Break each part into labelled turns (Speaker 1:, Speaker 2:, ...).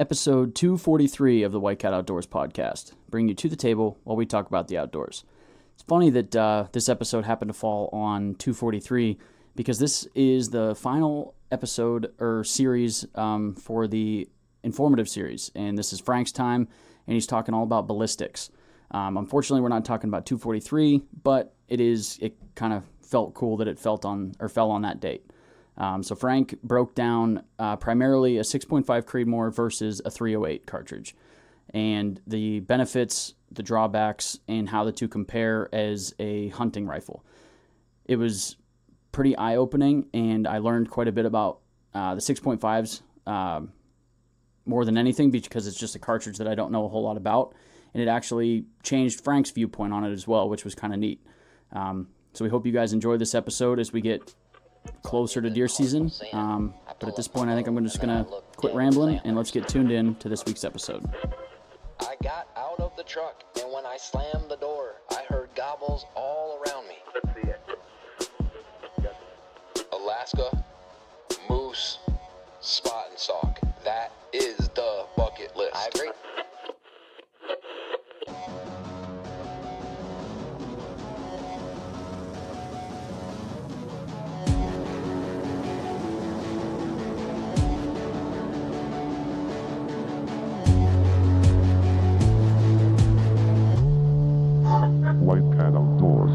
Speaker 1: episode 243 of the White Cat Outdoors podcast, bringing you to the table while we talk about the outdoors. It's funny that this episode happened to fall on 243 because this is the final episode or series for the informative series, and this is Frank's time, and he's talking all about ballistics. Unfortunately, we're not talking about 243, but it kind of felt cool that it fell on that date. So Frank broke down primarily a 6.5 Creedmoor versus a 308 cartridge, and the benefits, the drawbacks, and how the two compare as a hunting rifle. It was pretty eye-opening, and I learned quite a bit about the 6.5s more than anything because it's just a cartridge that I don't know a whole lot about, and it actually changed Frank's viewpoint on it as well, which was kind of neat. So we hope you guys enjoy this episode as we get closer to deer season, but at this point I think I'm just gonna quit rambling and let's get tuned in to this week's episode.
Speaker 2: I got out of the truck, and when I slammed the door, I heard gobbles all around me. Alaska, moose, spot and sock. That is the bucket list. I agree.
Speaker 3: White Cat Outdoors.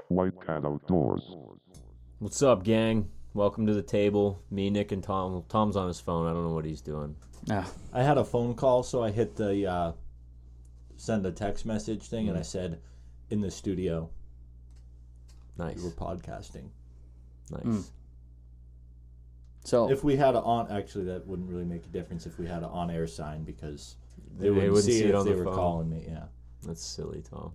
Speaker 3: White Cat Outdoors.
Speaker 4: What's up, gang? Welcome to the table. Me, Nick, and Tom. Well, Tom's on his phone. I don't know what he's doing.
Speaker 5: I had a phone call, so I hit the send a text message thing, and I said, in the studio.
Speaker 4: Nice.
Speaker 5: We were podcasting.
Speaker 4: Nice.
Speaker 1: So
Speaker 5: If we had actually, that wouldn't really make a difference if we had an on-air sign, because
Speaker 4: They
Speaker 5: wouldn't
Speaker 4: wouldn't
Speaker 5: see
Speaker 4: see it
Speaker 5: if
Speaker 4: on
Speaker 5: they
Speaker 4: the
Speaker 5: were
Speaker 4: phone.
Speaker 5: calling me, yeah.
Speaker 4: That's silly, Tom.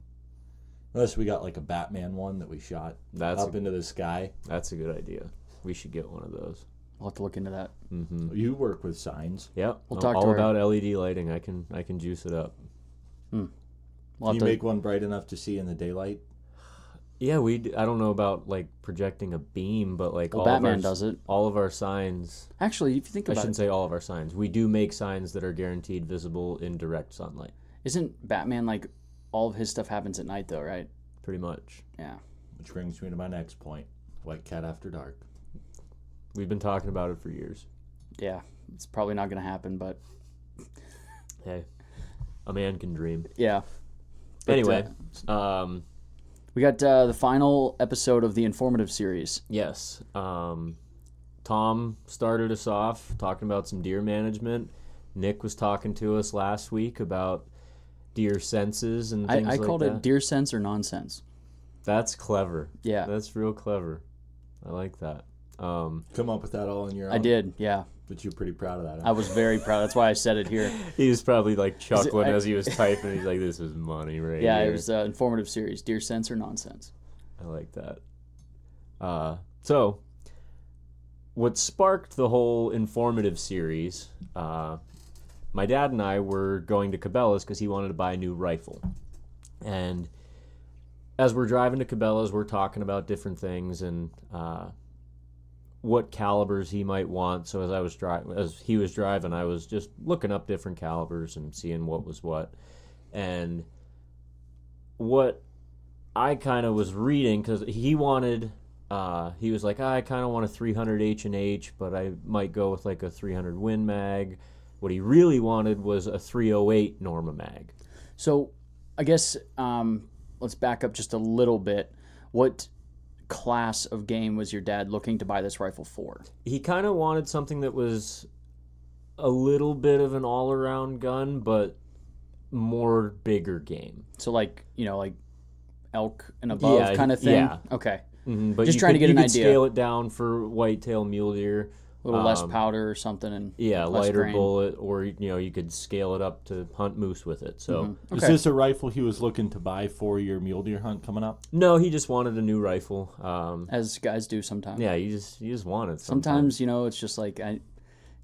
Speaker 5: Unless we got like a Batman one that we shot up into the sky.
Speaker 4: That's a good idea. We should get one of those.
Speaker 1: we'll have to look into that.
Speaker 4: Mm-hmm.
Speaker 5: You work with signs.
Speaker 4: Yep.
Speaker 1: We'll
Speaker 4: I'm
Speaker 1: talk to
Speaker 4: all
Speaker 1: her.
Speaker 4: about LED lighting. I can juice it up.
Speaker 1: We'll
Speaker 5: Can
Speaker 1: have
Speaker 5: you
Speaker 1: to-
Speaker 5: make one bright enough to see in the daylight?
Speaker 4: Yeah, I don't know about like projecting a beam, but like
Speaker 1: Well,
Speaker 4: all
Speaker 1: Batman
Speaker 4: of our,
Speaker 1: does it.
Speaker 4: All of our signs.
Speaker 1: Actually, if you think
Speaker 4: I
Speaker 1: about
Speaker 4: shouldn't
Speaker 1: it,
Speaker 4: say all of our signs. We do make signs that are guaranteed visible in direct sunlight.
Speaker 1: isn't Batman like all of his stuff happens at night though, right?
Speaker 4: Pretty much.
Speaker 1: Yeah.
Speaker 5: Which brings me to my next point. White Cat After Dark.
Speaker 4: We've been talking about it for years.
Speaker 1: Yeah. It's probably not going to happen, but
Speaker 4: Hey, a man can dream.
Speaker 1: yeah. But,
Speaker 4: Anyway,
Speaker 1: we got the final episode of the informative series.
Speaker 4: yes. Tom started us off talking about some deer management. Nick was talking to us last week about deer senses and things
Speaker 1: I
Speaker 4: like
Speaker 1: called
Speaker 4: that.
Speaker 1: it deer sense or nonsense.
Speaker 4: That's clever.
Speaker 1: Yeah.
Speaker 4: That's real clever. I like that.
Speaker 5: Come up with that all on your own?
Speaker 1: I did, yeah.
Speaker 5: But you're pretty proud of that.
Speaker 1: I was very proud. That's why I said it here.
Speaker 4: He was probably like chuckling
Speaker 1: I-
Speaker 4: as he was typing. He's like, "This is money, right?"
Speaker 1: Yeah,
Speaker 4: here.
Speaker 1: it was informative series. Deer sense or nonsense.
Speaker 4: I like that. So, what sparked the whole informative series? My dad and I were going to Cabela's because he wanted to buy a new rifle, and as we're driving to Cabela's, we're talking about different things and what calibers he might want. So as he was driving, I was just looking up different calibers and seeing what was what, and what I kind of was reading, because he wanted, he was like, I kind of want a 300 H&H, but I might go with like a 300 Win Mag. What he really wanted was a 308 Norma Mag.
Speaker 1: So, I guess let's back up just a little bit. What class of game was your dad looking to buy this rifle for?
Speaker 4: He kind of wanted something that was a little bit of an all-around gun, but more bigger game.
Speaker 1: So, like elk and above kind of thing?
Speaker 4: Yeah.
Speaker 1: Okay.
Speaker 4: Mm-hmm, but
Speaker 1: Just trying to get an
Speaker 4: you could
Speaker 1: idea.
Speaker 4: scale it down for whitetail mule deer.
Speaker 1: A little less powder or something, and
Speaker 4: Yeah,
Speaker 1: less
Speaker 4: lighter
Speaker 1: grain.
Speaker 4: bullet, or you could scale it up to hunt moose with it. So
Speaker 5: Is this a rifle he was looking to buy for your mule deer hunt coming up?
Speaker 4: no, he just wanted a new rifle.
Speaker 1: As guys do sometimes.
Speaker 4: Yeah, you just want it.
Speaker 1: Sometimes, it's just like I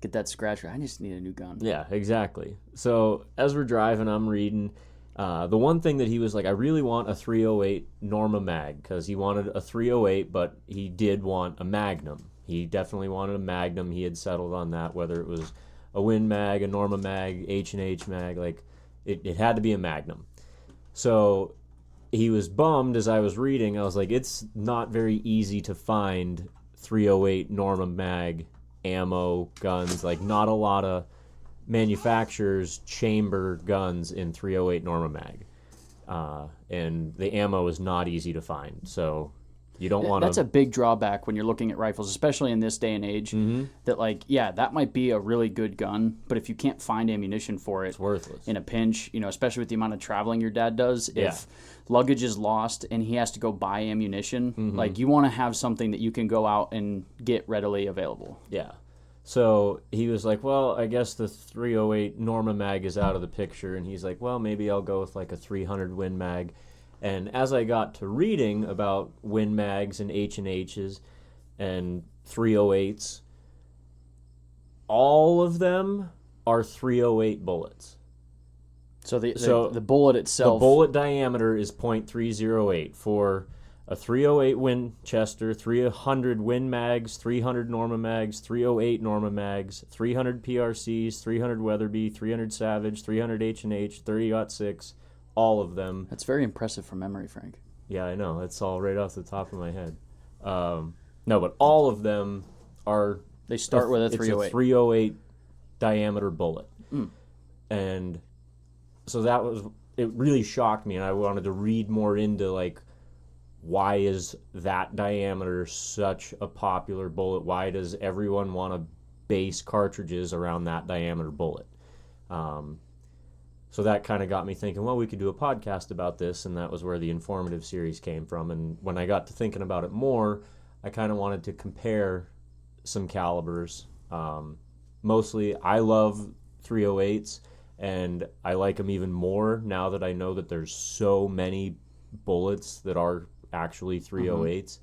Speaker 1: get that scratch. I just need a new gun.
Speaker 4: Yeah, exactly. So as we're driving, I'm reading. The one thing that he was like, I really want a 308 Norma Mag, because he wanted a 308, but he did want a Magnum. He definitely wanted a Magnum. He had settled on that, whether it was a Win Mag, a Norma Mag, H&H Mag, like it had to be a Magnum. So he was bummed as I was reading. I was like, it's not very easy to find 308 Norma Mag ammo guns. Like, not a lot of manufacturers chamber guns in 308 Norma Mag. And the ammo is not easy to find. So you don't want to...
Speaker 1: That's a big drawback when you're looking at rifles, especially in this day and age, that, like, yeah, that might be a really good gun, but if you can't find ammunition for it,
Speaker 4: It's worthless.
Speaker 1: in a pinch, especially with the amount of traveling your dad does, if luggage is lost and he has to go buy ammunition, like, you want to have something that you can go out and get readily available.
Speaker 4: Yeah. So he was like, well, I guess the 308 Norma Mag is out of the picture. And he's like, well, maybe I'll go with like a 300 Win Mag. And as I got to reading about Win Mags and H&H's and 308s, all of them are 308 bullets.
Speaker 1: So the bullet itself...
Speaker 4: The bullet diameter is .308 for a 308 Winchester, 300 Win Mags, 300 Norma Mags, 308 Norma Mags, 300 PRCs, 300 Weatherby, 300 Savage, 300 H&H, 30-06, all of them.
Speaker 1: That's very impressive from memory, Frank.
Speaker 4: Yeah, I know. It's all right off the top of my head. No, but all of them are...
Speaker 1: They start with a
Speaker 4: It's
Speaker 1: 308.
Speaker 4: a 308 diameter bullet. And so that was... It really shocked me, and I wanted to read more into, like, why is that diameter such a popular bullet? Why does everyone want to base cartridges around that diameter bullet? So that kind of got me thinking, well, we could do a podcast about this, and that was where the informative series came from. And when I got to thinking about it more, I kind of wanted to compare some calibers. Mostly, I love 308s, and I like them even more now that I know that there's so many bullets that are actually 308s.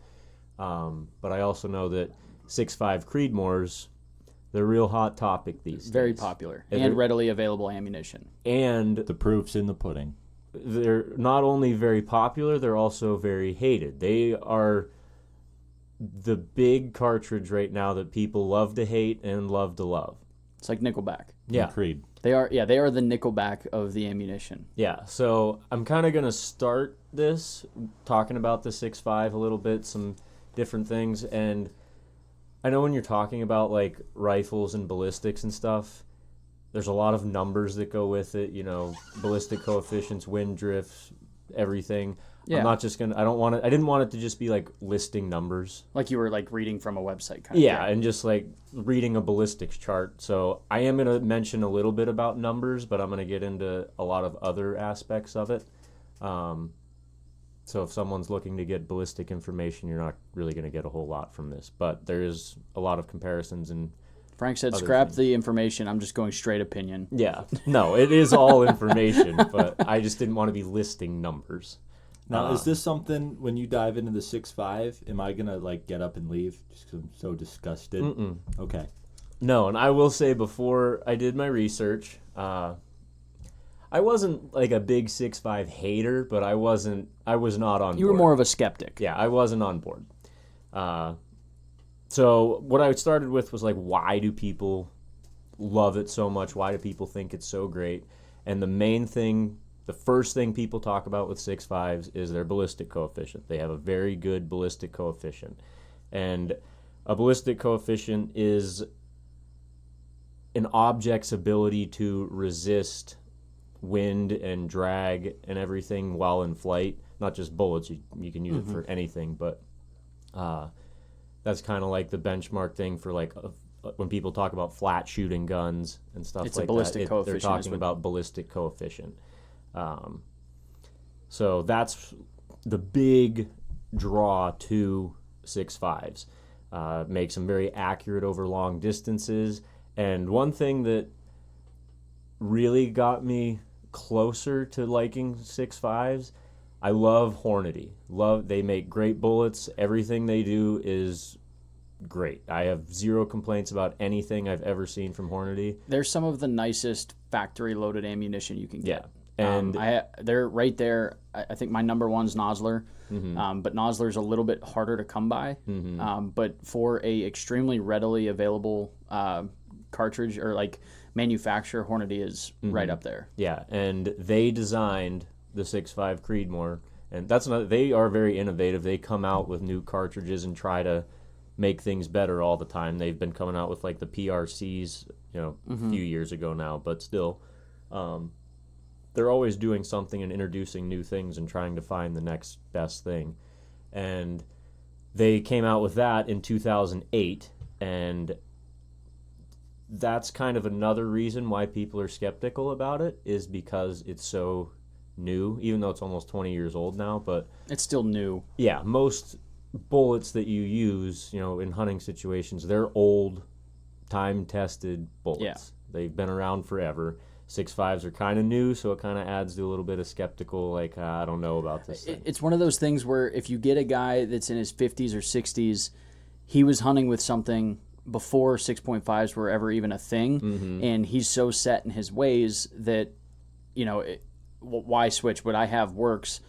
Speaker 4: But I also know that 6.5 Creedmoors, they're a real hot topic these days.
Speaker 1: Very popular. And readily available ammunition.
Speaker 4: And
Speaker 5: The proof's in the pudding.
Speaker 4: they're not only very popular, they're also very hated. They are the big cartridge right now that people love to hate and love to love.
Speaker 1: It's like Nickelback.
Speaker 4: Yeah.
Speaker 5: Creed.
Speaker 1: They are the Nickelback of the ammunition.
Speaker 4: Yeah, so I'm kind of going to start this talking about the 6.5 a little bit, some different things. And I know when you're talking about like rifles and ballistics and stuff, there's a lot of numbers that go with it, ballistic coefficients, wind drifts, everything.
Speaker 1: Yeah.
Speaker 4: I'm not just going to, I didn't want it to just be like listing numbers.
Speaker 1: Like you were like reading from a website kind of
Speaker 4: Yeah,
Speaker 1: thing.
Speaker 4: and just like reading a ballistics chart. So I am going to mention a little bit about numbers, but I'm going to get into a lot of other aspects of it. So if someone's looking to get ballistic information, you're not really going to get a whole lot from this. But there is a lot of comparisons and
Speaker 1: Frank said,
Speaker 4: other
Speaker 1: scrap
Speaker 4: things.
Speaker 1: the information. I'm just going straight opinion.
Speaker 4: yeah, no, it is all information, but I just didn't want to be listing numbers.
Speaker 5: Now, is this something, when you dive into the 6.5, am I going to, like, get up and leave just 'cause I'm so disgusted? Okay.
Speaker 4: No, and I will say before I did my research, I wasn't like a big 6.5 hater, but I was not on board.
Speaker 1: You were more of a skeptic.
Speaker 4: Yeah, I wasn't on board. So what I started with was like, why do people love it so much? Why do people think it's so great? And the first thing people talk about with 6.5s is their ballistic coefficient. They have a very good ballistic coefficient. And a ballistic coefficient is an object's ability to resist wind and drag and everything while in flight. Not just bullets, you can use it for anything, but that's kind of like the benchmark thing for like when people talk about flat shooting guns and stuff
Speaker 1: It's
Speaker 4: like
Speaker 1: a ballistic
Speaker 4: that.
Speaker 1: coefficient.
Speaker 4: They're talking about ballistic coefficient. So that's the big draw to 6.5s. makes them very accurate over long distances. And one thing that really got me closer to liking 6.5s, I love Hornady. They make great bullets. Everything they do is great. I have zero complaints about anything I've ever seen from Hornady.
Speaker 1: They're some of the nicest factory loaded ammunition you can get.
Speaker 4: And
Speaker 1: they're right there. I think my number one's Nosler, but Nosler's a little bit harder to come by. But for a extremely readily available cartridge or like manufacturer, Hornady is right up there.
Speaker 4: Yeah, and they designed the 6.5 Creedmoor, and they are very innovative. They come out with new cartridges and try to make things better all the time. They've been coming out with like the PRCs, a few years ago now, but still, they're always doing something and introducing new things and trying to find the next best thing. And they came out with that in 2008, and that's kind of another reason why people are skeptical about it, is because it's so new, even though it's almost 20 years old now. But
Speaker 1: it's still new.
Speaker 4: Yeah, most bullets that you use, in hunting situations, they're old, time-tested bullets.
Speaker 1: Yeah.
Speaker 4: They've been around forever. 6.5s are kind of new, so it kind of adds to a little bit of skeptical, like, I don't know about this thing.
Speaker 1: It's one of those things where if you get a guy that's in his 50s or 60s, he was hunting with something before 6.5s were ever even a thing, and he's so set in his ways that, why switch? What I have works.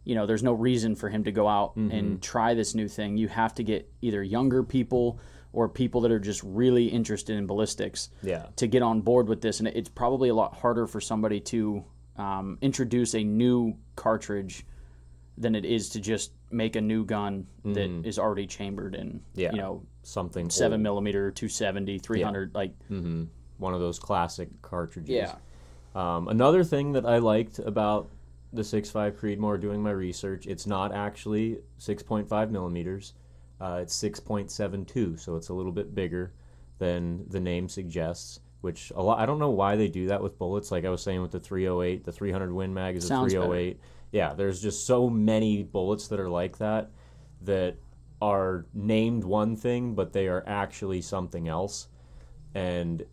Speaker 1: There's no reason for him to go out and try this new thing. You have to get either younger people or people that are just really interested in ballistics to get on board with this. And it's probably a lot harder for somebody to introduce a new cartridge than it is to just make a new gun that is already chambered in,
Speaker 4: something
Speaker 1: 7mm, 270, 300,
Speaker 4: one of those classic cartridges.
Speaker 1: Yeah.
Speaker 4: Another thing that I liked about the 6.5 Creedmoor, doing my research, it's not actually 6.5 millimeters. It's 6.72, so it's a little bit bigger than the name suggests, which I don't know why they do that with bullets. Like I was saying with the 308, the 300 Win Mag is a 308. Better. Yeah, there's just so many bullets that are like that are named one thing, but they are actually something else. And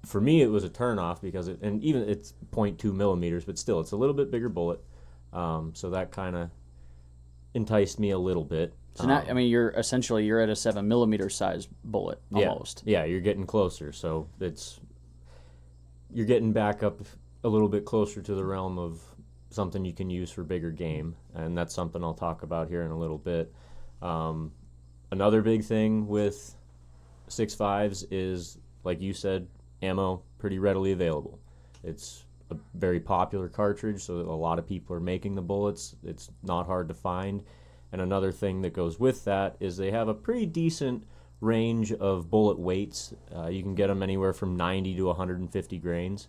Speaker 4: for me, it was a turnoff because it's 0.2 millimeters, but still, it's a little bit bigger bullet. So that kind of enticed me a little bit.
Speaker 1: So now, you're at a 7mm size bullet almost.
Speaker 4: Yeah, you're getting closer. So you're getting back up a little bit closer to the realm of something you can use for bigger game, and that's something I'll talk about here in a little bit. Another big thing with 6.5s is, like you said, ammo pretty readily available. It's a very popular cartridge, so a lot of people are making the bullets. It's not hard to find. And another thing that goes with that is they have a pretty decent range of bullet weights. You can get them anywhere from 90 to 150 grains,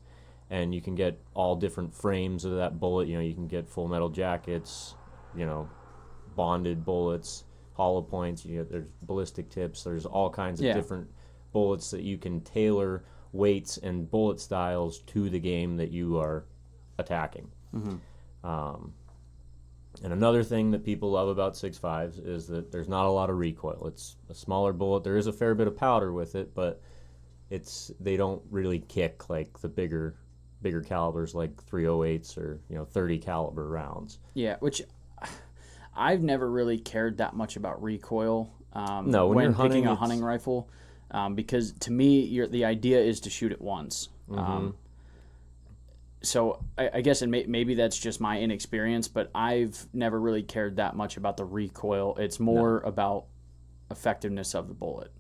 Speaker 4: and you can get all different frames of that bullet. You can get full metal jackets, bonded bullets, hollow points. There's ballistic tips. There's all kinds of different bullets that you can tailor weights and bullet styles to the game that you are attacking. And another thing that people love about 6.5s is that there's not a lot of recoil. It's a smaller bullet. There is a fair bit of powder with it, but they don't really kick like the bigger calibers like 308s or 30 caliber rounds.
Speaker 1: Yeah, which I've never really cared that much about recoil.
Speaker 4: No, when you're
Speaker 1: picking a hunting rifle, because to me, the idea is to shoot it once. So I guess maybe that's just my inexperience, but I've never really cared that much about the recoil. It's more about effectiveness of the bullet.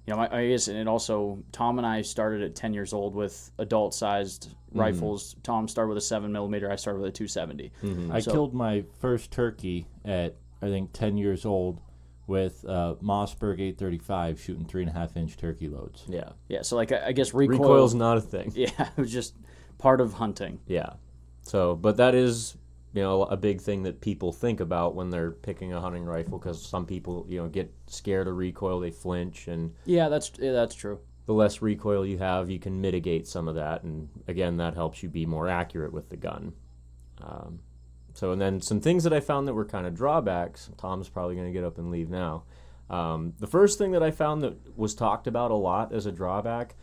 Speaker 1: I guess, and it also, Tom and I started at 10 years old with adult-sized rifles. Tom started with a 7mm. I started with a 270.
Speaker 5: I killed my first turkey at, I think, 10 years old with Mossberg 835 shooting 3.5-inch turkey loads.
Speaker 1: Yeah. So I guess
Speaker 4: recoil's not a thing.
Speaker 1: Yeah, it was just part of hunting.
Speaker 4: Yeah. So, but that is a big thing that people think about when they're picking a hunting rifle, because some people get scared of recoil, they flinch, and
Speaker 1: that's true.
Speaker 4: The less recoil you have, you can mitigate some of that, and again, that helps you be more accurate with the gun. And then some things that I found that were kind of drawbacks. Tom's probably going to get up and leave now. The first thing that I found that was talked about a lot as a drawback,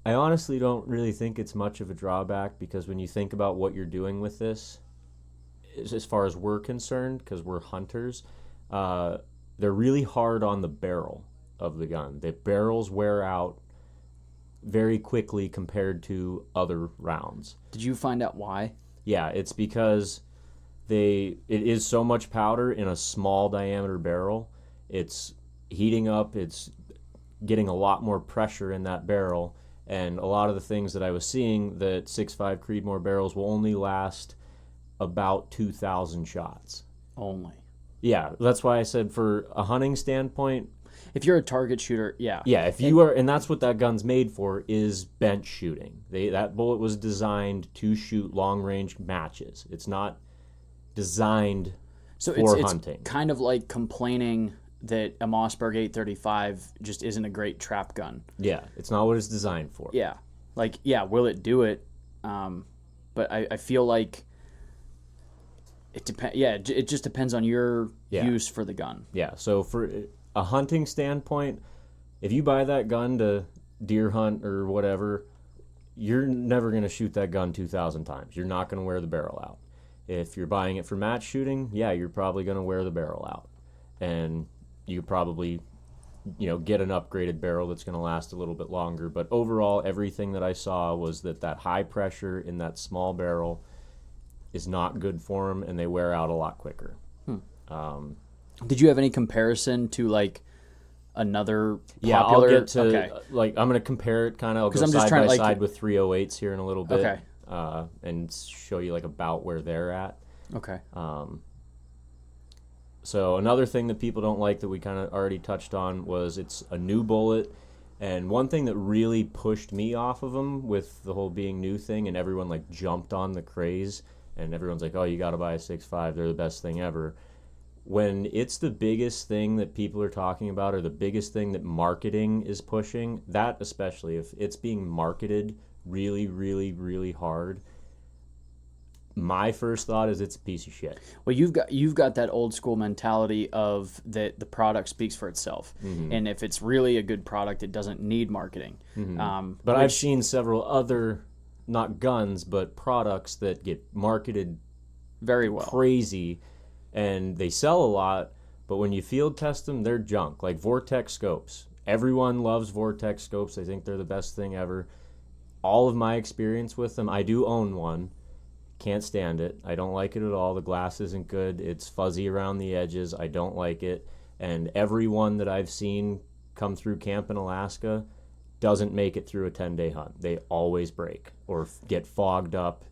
Speaker 4: I honestly don't really think it's much of a drawback, because when you think about what you're doing with this, as far as we're concerned, because we're hunters, they're really hard on the barrel of the gun. The barrels wear out very quickly compared to other rounds.
Speaker 1: Did you find out why?
Speaker 4: Yeah, it's because it is so much powder in a small diameter barrel. It's heating up, it's getting a lot more pressure in that barrel, and a lot of the things that I was seeing, that 6.5 Creedmoor barrels will only last about 2,000 shots.
Speaker 1: Only.
Speaker 4: Yeah, that's why I said for a hunting standpoint,
Speaker 1: if you're a target shooter, yeah.
Speaker 4: Yeah, if you are, and that's what that gun's made for, is bench shooting. That bullet was designed to shoot long-range matches. It's not designed for hunting.
Speaker 1: It's kind of like complaining that a Mossberg 835 just isn't a great trap gun.
Speaker 4: Yeah, it's not what it's designed for.
Speaker 1: Yeah. Like, yeah, will it do it? But I feel like it depends. Yeah, it just depends on your use for the gun.
Speaker 4: Yeah, so for a hunting standpoint, if you buy that gun to deer hunt or whatever, you're never going to shoot that gun 2,000 times. You're not going to wear the barrel out. If you're buying it for match shooting, yeah, you're probably going to wear the barrel out. And you probably, get an upgraded barrel that's going to last a little bit longer. But overall, everything that I saw was that high pressure in that small barrel is not good for them, and they wear out a lot quicker.
Speaker 1: Did you have any comparison to like another popular?
Speaker 4: Yeah, I'll get to I'm going to compare it kind of. I'll go
Speaker 1: I'm just
Speaker 4: side by
Speaker 1: trying
Speaker 4: side with 308s here in a little bit.
Speaker 1: Okay.
Speaker 4: And show you like about where they're at.
Speaker 1: Okay.
Speaker 4: So another thing that people don't like that we kind of already touched on was it's a new bullet. And one thing that really pushed me off of them with the whole being new thing, and everyone like jumped on the craze, and everyone's like, oh, you got to buy a 6.5. They're the best thing ever. When it's the biggest thing that people are talking about, or the biggest thing that marketing is pushing, that especially, if it's being marketed really, really, really hard, my first thought is it's a piece of shit.
Speaker 1: Well, you've got that old school mentality of that the product speaks for itself, and if it's really a good product, it doesn't need marketing.
Speaker 4: But I've seen several other, not guns, but products that get marketed
Speaker 1: very well,
Speaker 4: crazy, and they sell a lot, but when you field test them, they're junk. Like Vortex scopes. Everyone loves Vortex scopes. They think they're the best thing ever. All of my experience with them, I do own one. Can't stand it. I don't like it at all. The glass isn't good. It's fuzzy around the edges. I don't like it. And every one that I've seen come through camp in Alaska doesn't make it through a 10-day hunt. They always break or get fogged up.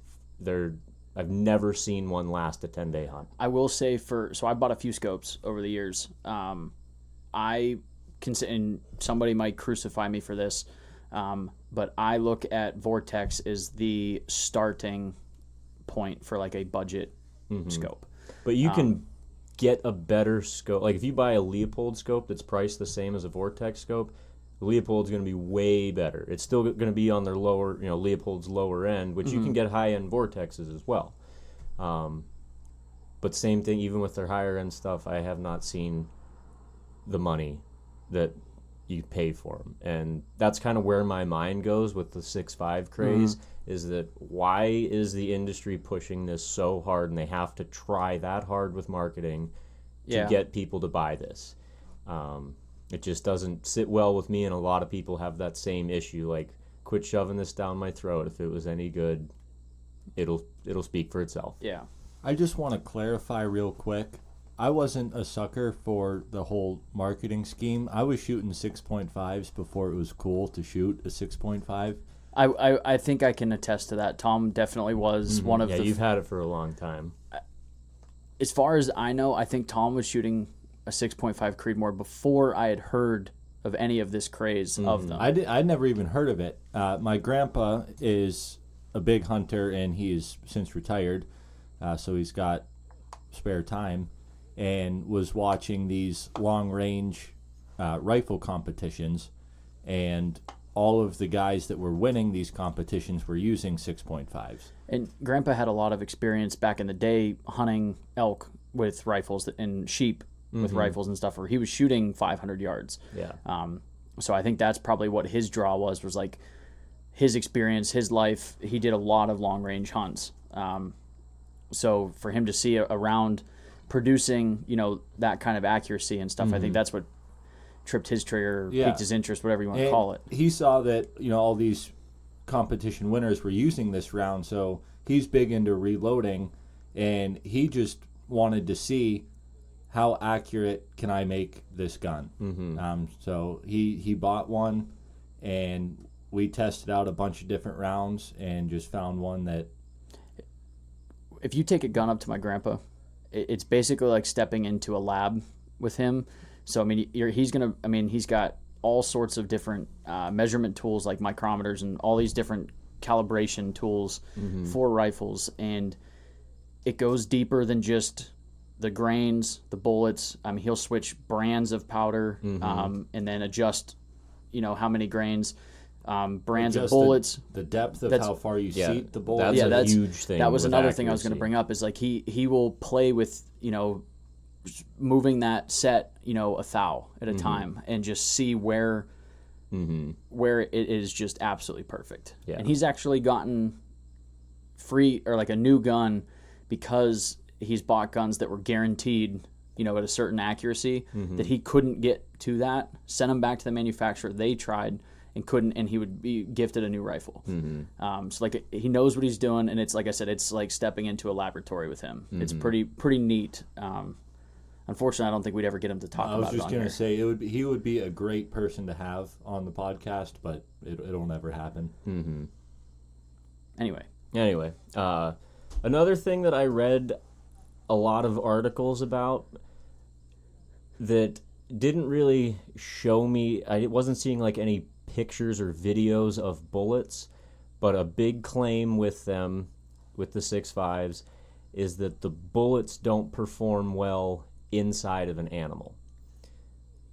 Speaker 4: I've never seen one last a 10-day hunt.
Speaker 1: I will say so I bought a few scopes over the years. I consider, and somebody might crucify me for this, but I look at Vortex as the starting point for like a budget scope.
Speaker 4: But you can get a better scope. Like if you buy a Leopold scope that's priced the same as a Vortex scope, the Leopold's going to be way better. It's still going to be on their lower, Leopold's lower end, which you can get high-end Vortexes as well. But same thing, even with their higher-end stuff, I have not seen the money that you pay for them. And that's kind of where my mind goes with the 6.5 craze, is that why is the industry pushing this so hard, and they have to try that hard with marketing to get people to buy this? It just doesn't sit well with me, and a lot of people have that same issue. Like, quit shoving this down my throat. If it was any good, it'll speak for itself.
Speaker 1: Yeah.
Speaker 5: I just want to clarify real quick. I wasn't a sucker for the whole marketing scheme. I was shooting 6.5s before it was cool to shoot a 6.5.
Speaker 1: I think I can attest to that. Tom definitely was one of the...
Speaker 4: Yeah, you've had it for a long time.
Speaker 1: As far as I know, I think Tom was shooting a 6.5 Creedmoor before I had heard of any of this craze of them.
Speaker 5: I'd never even heard of it. My grandpa is a big hunter, and he is since retired, so he's got spare time, and was watching these long-range rifle competitions, and all of the guys that were winning these competitions were using 6.5s.
Speaker 1: And Grandpa had a lot of experience back in the day hunting elk with rifles and sheep with rifles and stuff, where he was shooting 500 yards.
Speaker 4: Yeah.
Speaker 1: So I think that's probably what his draw was like his experience, his life. He did a lot of long range hunts. So for him to see a round producing, that kind of accuracy and stuff, I think that's what tripped his trigger, piqued his interest, whatever you want to call it.
Speaker 5: He saw that, all these competition winners were using this round, so he's big into reloading, and he just wanted to see how accurate can I make this gun. So he bought one, and we tested out a bunch of different rounds and just found one that...
Speaker 1: If you take a gun up to my grandpa, it's basically like stepping into a lab with him. So, he's got all sorts of different measurement tools like micrometers and all these different calibration tools for rifles. And it goes deeper than just the grains, the bullets. He'll switch brands of powder and then adjust, how many grains, brands of bullets.
Speaker 5: The depth of how far you seat the bullet.
Speaker 4: That's a huge thing.
Speaker 1: That was another thing I was
Speaker 4: accuracy.
Speaker 1: going to bring up is like he will play with, moving that set, a thou at a time and just see where it is just absolutely perfect.
Speaker 4: Yeah.
Speaker 1: And he's actually gotten free or like a new gun because he's bought guns that were guaranteed, at a certain accuracy that he couldn't get to that, sent them back to the manufacturer. They tried and couldn't, and he would be gifted a new rifle. So like he knows what he's doing, and it's like I said, it's like stepping into a laboratory with him. It's pretty neat. Unfortunately, I don't think we'd ever get him to talk about it.
Speaker 5: I was just going to say he would be a great person to have on the podcast, but it'll never happen.
Speaker 1: Anyway,
Speaker 4: another thing that I read a lot of articles about that didn't really show me, I wasn't seeing like any pictures or videos of bullets, but a big claim with them, with the 6.5s, is that the bullets don't perform well inside of an animal.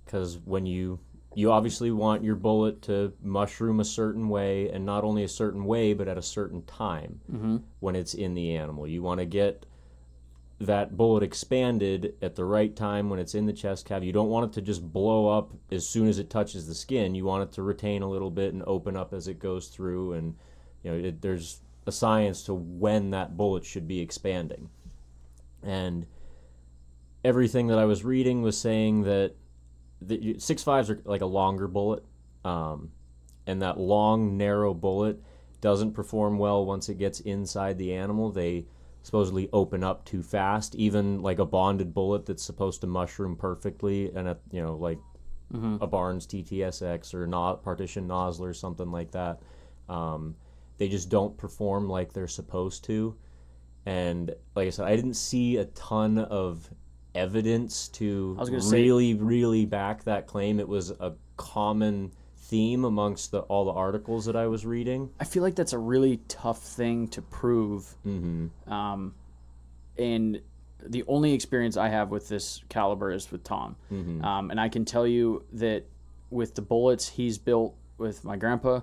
Speaker 4: Because when you obviously want your bullet to mushroom a certain way, and not only a certain way, but at a certain time when it's in the animal. You want to get that bullet expanded at the right time when it's in the chest cavity. You don't want it to just blow up as soon as it touches the skin. You want it to retain a little bit and open up as it goes through, and there's a science to when that bullet should be expanding. And everything that I was reading was saying that the 6.5s are like a longer bullet, and that long, narrow bullet doesn't perform well once it gets inside the animal. They supposedly open up too fast. Even like a bonded bullet that's supposed to mushroom perfectly, and a Barnes TTSX or partition nozzle or something like that, they just don't perform like they're supposed to. And like I said, I didn't see a ton of evidence to really back that claim. It was a common theme amongst all the articles that I was reading.
Speaker 1: I feel like that's a really tough thing to prove. And the only experience I have with this caliber is with Tom. And I can tell you that with the bullets he's built with my grandpa,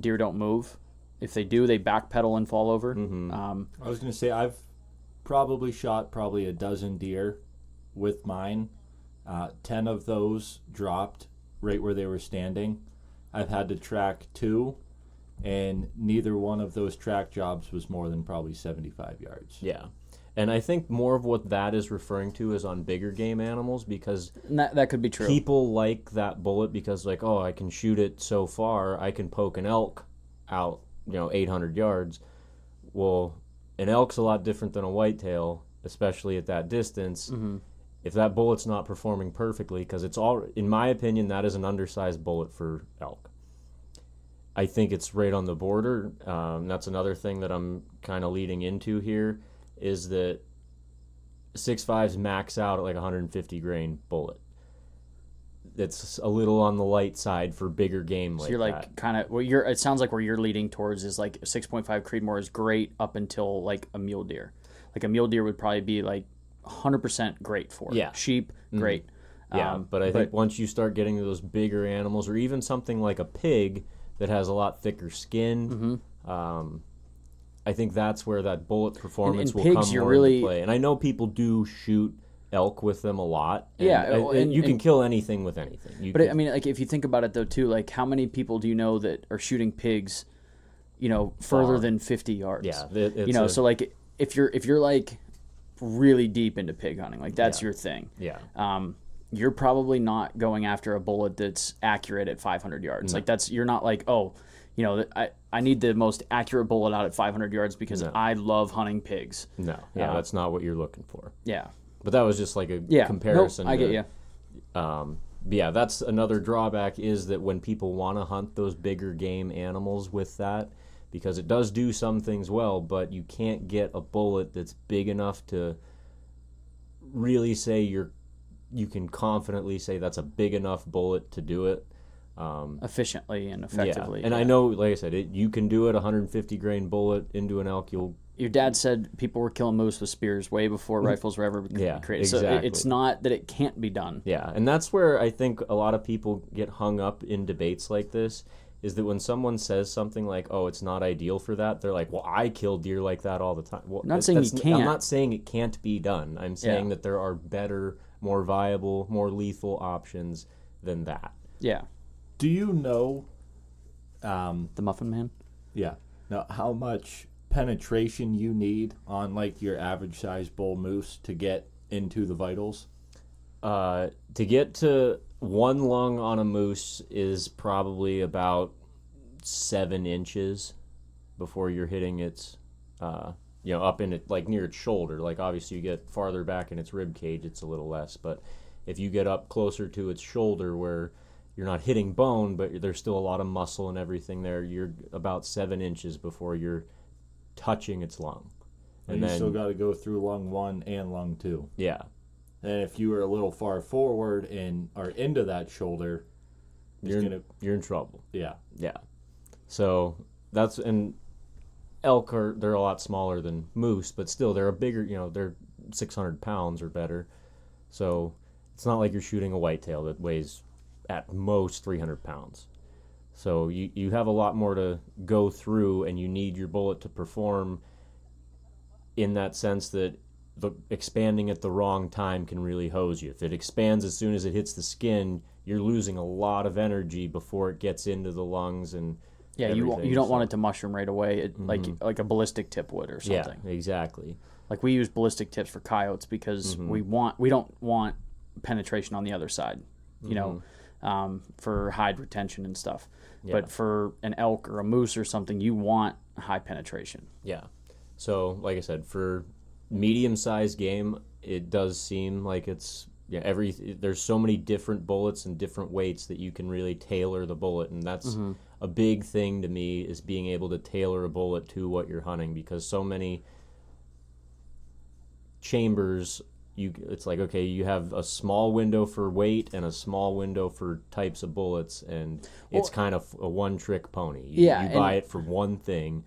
Speaker 1: deer don't move. If they do, they backpedal and fall over.
Speaker 5: I was going to say, I've probably shot a dozen deer with mine. 10 of those dropped right where they were standing. I've had to track 2, and neither one of those track jobs was more than probably 75 yards.
Speaker 4: Yeah. And I think more of what that is referring to is on bigger game animals, because
Speaker 1: that could be true.
Speaker 4: People like that bullet because, like, oh, I can shoot it so far, I can poke an elk out, 800 yards. Well, an elk's a lot different than a whitetail, especially at that distance. If that bullet's not performing perfectly, because it's all, in my opinion, that is an undersized bullet for elk. I think it's right on the border. That's another thing that I'm kind of leading into here, is that 6.5s max out at like 150 grain bullet. It's a little on the light side for bigger game.
Speaker 1: So
Speaker 4: like
Speaker 1: you're like
Speaker 4: that.
Speaker 1: kind of it sounds like where you're leading towards is like a 6.5 Creedmoor is great up until like a mule deer. Like a mule deer would probably be like 100% great for it.
Speaker 4: Yeah.
Speaker 1: Sheep, great.
Speaker 4: Yeah, but I think once you start getting to those bigger animals, or even something like a pig that has a lot thicker skin, I think that's where that bullet performance
Speaker 1: and
Speaker 4: will
Speaker 1: pigs,
Speaker 4: come
Speaker 1: you're
Speaker 4: more
Speaker 1: really...
Speaker 4: into play. And I know people do shoot elk with them a lot. And
Speaker 1: Yeah, and
Speaker 4: you can kill anything with anything.
Speaker 1: But I mean, like if you think about it though too, like how many people do you know that are shooting pigs, further
Speaker 4: Far.
Speaker 1: than 50 yards?
Speaker 4: Yeah,
Speaker 1: So like if you're like really deep into pig hunting, like that's your thing.
Speaker 4: Yeah.
Speaker 1: You're probably not going after a bullet that's accurate at 500 yards.
Speaker 4: No.
Speaker 1: Like you're not like, I need the most accurate bullet out at 500 yards because I love hunting pigs.
Speaker 4: No, that's not what you're looking for.
Speaker 1: Yeah.
Speaker 4: But that was just like a comparison.
Speaker 1: Nope, I get you.
Speaker 4: Yeah, that's another drawback is that when people want to hunt those bigger game animals with that, because it does do some things well, but you can't get a bullet that's big enough to really say you can confidently say that's a big enough bullet to do it.
Speaker 1: Efficiently and effectively.
Speaker 4: Yeah. And I know, like I said, you can do it, 150 grain bullet into an elk.
Speaker 1: Your dad said people were killing moose with spears way before rifles were ever created.
Speaker 4: Exactly.
Speaker 1: So it's not that it can't be done.
Speaker 4: Yeah, and that's where I think a lot of people get hung up in debates like this, is that when someone says something like, oh, it's not ideal for that, they're like, well, I kill deer like that all the time. Well,
Speaker 1: I'm not saying you can't.
Speaker 4: I'm not saying it can't be done. I'm saying that there are better, more viable, more lethal options than that.
Speaker 1: Yeah.
Speaker 5: Do you know,
Speaker 1: The Muffin Man?
Speaker 5: yeah, now how much penetration you need on like your average size bull moose to get into the vitals?
Speaker 4: To get to one lung on a moose is probably about 7 inches before you're hitting its, up in it, like near its shoulder. Like obviously you get farther back in its rib cage, it's a little less. But if you get up closer to its shoulder where you're not hitting bone, but there's still a lot of muscle and everything there, you're about 7 inches before you're touching its lung.
Speaker 5: And you still got to go through lung 1 and lung 2.
Speaker 4: Yeah.
Speaker 5: And if you were a little far forward and are into that shoulder,
Speaker 4: you're in trouble.
Speaker 5: Yeah.
Speaker 4: Yeah. So and elk they're a lot smaller than moose, but still they're a bigger, they're 600 pounds or better. So it's not like you're shooting a whitetail that weighs at most 300 pounds. So you have a lot more to go through, and you need your bullet to perform in that sense that expanding at the wrong time can really hose you. If it expands as soon as it hits the skin, you're losing a lot of energy before it gets into the lungs and
Speaker 1: you don't want it to mushroom right away, like a ballistic tip would or something.
Speaker 4: Yeah, exactly.
Speaker 1: Like we use ballistic tips for coyotes because we don't want penetration on the other side, for hide retention and stuff. Yeah. But for an elk or a moose or something, you want high penetration.
Speaker 4: Yeah. So, like I said, for medium-sized game, it does seem like it's there's so many different bullets and different weights that you can really tailor the bullet, and that's a big thing to me, is being able to tailor a bullet to what you're hunting, because so many chambers, it's like, okay, you have a small window for weight and a small window for types of bullets, and it's kind of a one-trick pony. You buy it for one thing.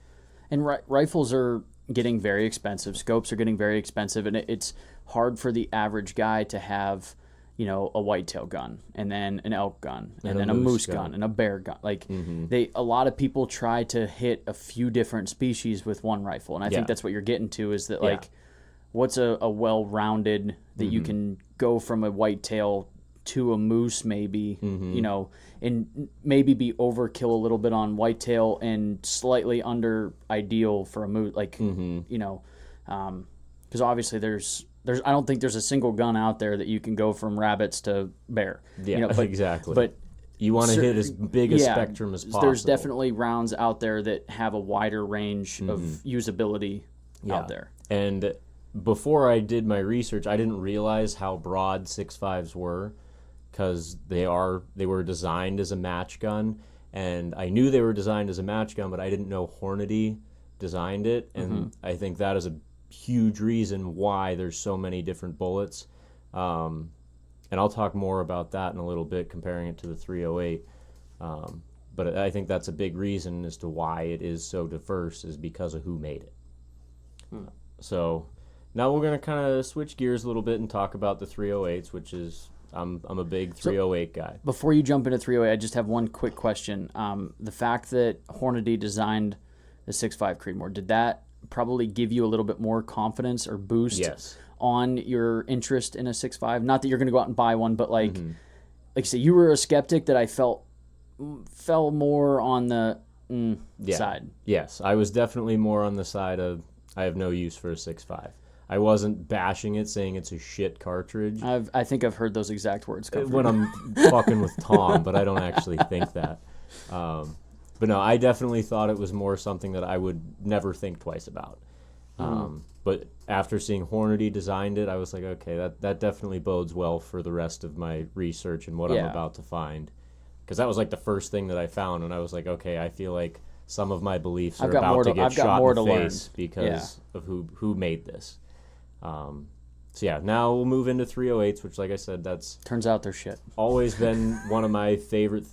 Speaker 1: And rifles are getting very expensive. Scopes are getting very expensive, and it's hard for the average guy to have, a whitetail gun, and then an elk gun, and then a moose gun, and a bear gun. Like a lot of people try to hit a few different species with one rifle, and I think that's what you're getting to, is that like, what's a well-rounded that you can go from a whitetail to a moose maybe, and maybe be overkill a little bit on whitetail and slightly under ideal for a moose, like, because obviously there's I don't think there's a single gun out there that you can go from rabbits to bear.
Speaker 4: Yeah, exactly.
Speaker 1: But
Speaker 4: you want to hit as big a spectrum as possible.
Speaker 1: There's definitely rounds out there that have a wider range of usability out there.
Speaker 4: And before I did my research, I didn't realize how broad 6.5s were, because they were designed as a match gun, and I knew they were designed as a match gun, but I didn't know Hornady designed it, and I think that is a huge reason why there's so many different bullets. And I'll talk more about that in a little bit, comparing it to the 308. But I think that's a big reason as to why it is so diverse, is because of who made it. So now we're going to kind of switch gears a little bit and talk about the 308s, which is, I'm a big 308 guy.
Speaker 1: Before you jump into 308, I just have one quick question. The fact that Hornady designed the 6.5 Creedmoor, did that probably give you a little bit more confidence or boost on your interest in a 6.5? Not that you're going to go out and buy one, but like I say, you were a skeptic that I felt fell more on the side.
Speaker 4: Yes, I was definitely more on the side of I have no use for a 6.5. I wasn't bashing it, saying it's a shit cartridge.
Speaker 1: I think I've heard those exact words come from
Speaker 4: when
Speaker 1: you.
Speaker 4: I'm fucking with Tom, but I don't actually think that. But no, I definitely thought it was more something that I would never think twice about. But after seeing Hornady designed it, I was like, okay, that definitely bodes well for the rest of my research and what I'm about to find. Because that was like the first thing that I found, and I was like, okay, I feel like some of my beliefs are about to get shot in the face because of who made this. So yeah, now we'll move into 308s, which, like I said, that's
Speaker 1: turns out they're shit.
Speaker 4: Always been one of my favorite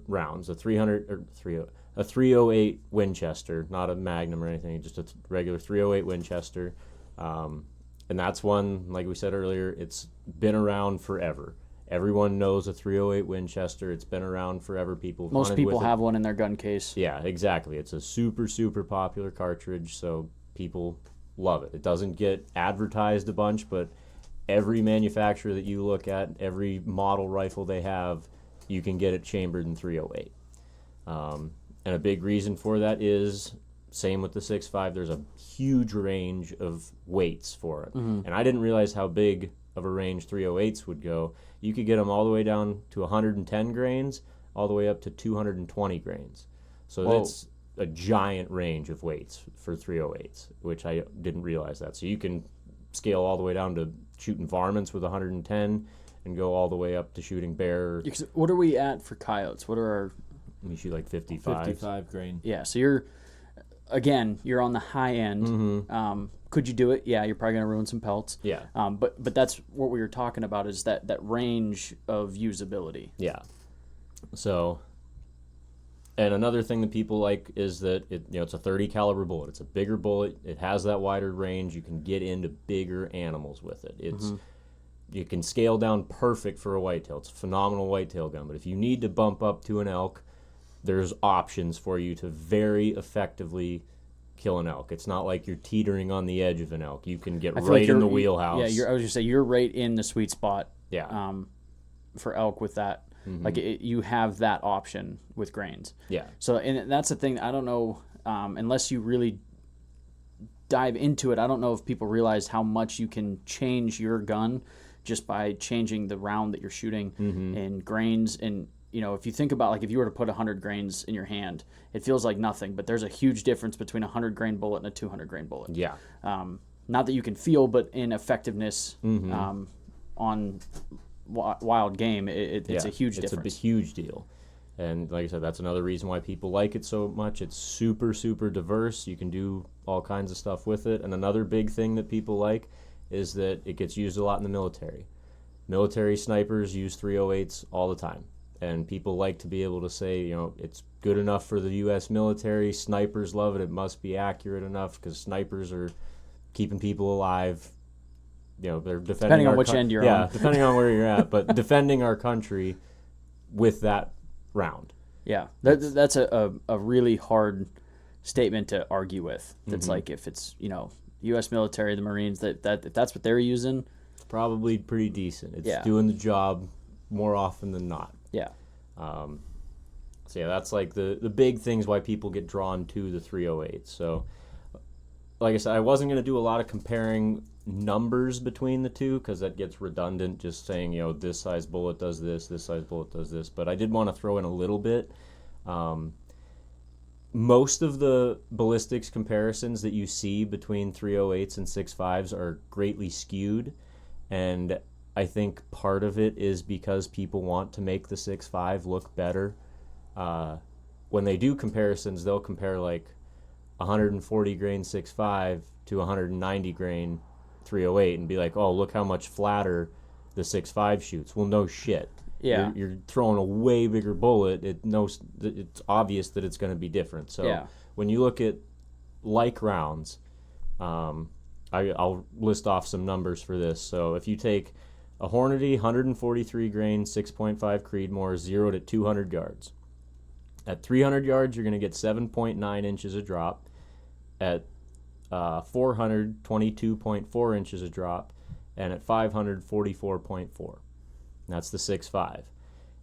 Speaker 4: rounds. A 308 Winchester, not a Magnum or anything, just a regular 308 Winchester, and that's one, like we said earlier, it's been around forever. Everyone knows a 308 Winchester. It's been around forever.
Speaker 1: Most people have one in their gun case.
Speaker 4: Yeah, exactly. It's a super, super popular cartridge, so people love it. It doesn't get advertised a bunch, but every manufacturer that you look at, every model rifle they have, you can get it chambered in 308. And a big reason for that is, same with the 6.5, there's a huge range of weights for it. And I didn't realize how big of a range 308s would go. You could get them all the way down to 110 grains, all the way up to 220 grains. So that's a giant range of weights for 308s, which I didn't realize that. So you can scale all the way down to shooting varmints with 110 and go all the way up to shooting bear.
Speaker 1: What are we at for coyotes? What are our...
Speaker 4: We shoot like 55.
Speaker 5: 55 grain.
Speaker 1: Yeah, so you're on the high end. Could you do it? Yeah, you're probably going to ruin some pelts.
Speaker 4: Yeah.
Speaker 1: But that's what we were talking about, is that range of usability.
Speaker 4: Yeah. So... And another thing that people like is that it's a 30 caliber bullet. It's a bigger bullet. It has that wider range. You can get into bigger animals with it. You can scale down perfect for a whitetail. It's a phenomenal whitetail gun. But if you need to bump up to an elk, there's options for you to very effectively kill an elk. It's not like you're teetering on the edge of an elk. You can get right in the wheelhouse.
Speaker 1: Yeah, I was going to say, you're right in the sweet spot.
Speaker 4: Yeah.
Speaker 1: For elk with that. Like you have that option with grains.
Speaker 4: Yeah.
Speaker 1: So, and that's the thing. I don't know, unless you really dive into it, I don't know if people realize how much you can change your gun just by changing the round that you're shooting in grains. And if you think about, like, if you were to put 100 grains in your hand, it feels like nothing. But there's a huge difference between a 100 grain bullet and a 200 grain bullet.
Speaker 4: Yeah.
Speaker 1: Not that you can feel, but in effectiveness on wild game, it's a huge difference.
Speaker 4: It's a huge deal. And like I said, that's another reason why people like it so much. It's super, super diverse. You can do all kinds of stuff with it. And another big thing that people like is that it gets used a lot in the military. Military snipers use 308s all the time. And people like to be able to say, it's good enough for the U.S. military. Snipers love it. It must be accurate enough because snipers are keeping people alive. They're defending
Speaker 1: depending on which end you're on.
Speaker 4: Yeah, depending on where you're at, but defending our country with that round.
Speaker 1: Yeah, that's a really hard statement to argue with. It's like, if it's U.S. military, the Marines, that if that's what they're using,
Speaker 4: it's probably pretty decent. It's doing the job more often than not.
Speaker 1: Yeah.
Speaker 4: So yeah, that's like the big things why people get drawn to the 308. So, like I said, I wasn't going to do a lot of comparing numbers between the two because that gets redundant, just saying this size bullet does this size bullet does this, but I did want to throw in a little bit. Most of the ballistics comparisons that you see between 308s and 6.5s are greatly skewed, and I think part of it is because people want to make the 6.5 look better. When they do comparisons, they'll compare like 140 grain 6.5 to 190 grain 308 and be like, oh, look how much flatter the 6.5 shoots. Well, no shit.
Speaker 1: Yeah.
Speaker 4: You're throwing a way bigger bullet. It's obvious that it's going to be different. So when you look at like rounds, I'll list off some numbers for this. So if you take a Hornady 143 grain 6.5 Creedmoor 0 to 200 yards. At 300 yards, you're going to get 7.9 inches of drop. At 400, 22.4 inches of drop, and at 500, 44.4. That's the 6.5.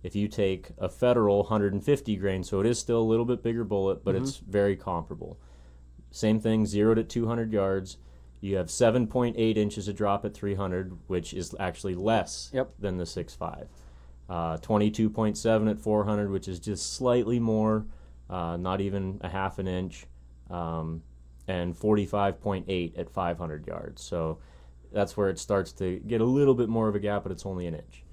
Speaker 4: If you take a Federal 150 grain, so it is still a little bit bigger bullet, but it's very comparable. Same thing, 0 to 200 yards. You have 7.8 inches of drop at 300, which is actually less than the 6.5. 22.7 at 400, which is just slightly more, not even a half an inch, and 45.8 at 500 yards. So that's where it starts to get a little bit more of a gap, but it's only an inch.